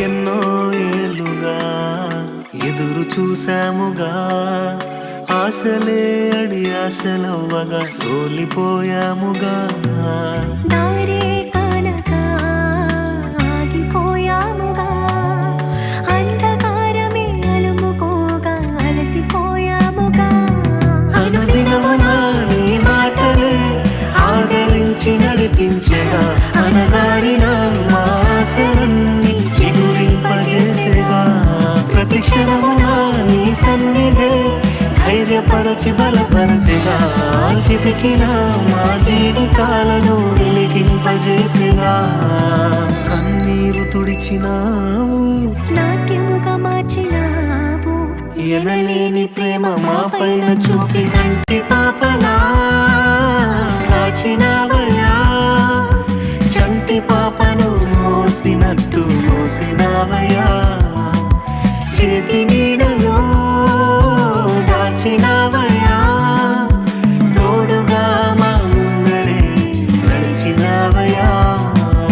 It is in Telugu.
ఎన్నో ఏళ్ళుగా ఎదురు చూసాముగా, ఆశలే అడి ఆశలవ్వగా సోలిపోయాముగా. దారే కానక ఆగిపోయాముగా, అంధకారమే అలుముకోగా అలసిపోయాముగా. అనుదినమున నీ మాటలే ఆదరించి నడిపించగా, అనగారిన మా ఆశలన్నీ చిగురింపజేసేగా. ప్రతి క్షణమున నీ సన్నిధే ధైర్యపరచి బలపరచగా, చితికిన మా జీవితాలను వెలిగింపజేసేగా. కన్నీరు తుడిచినావు, నాట్యముగా మార్చినావు, ఎనలేని ప్రేమ మా పైన చూపి కంటి పాపలా కాచినావయ్యా. చంటి పాపను మోసినట్టు మోసినావయ్యా, చేతి నీడ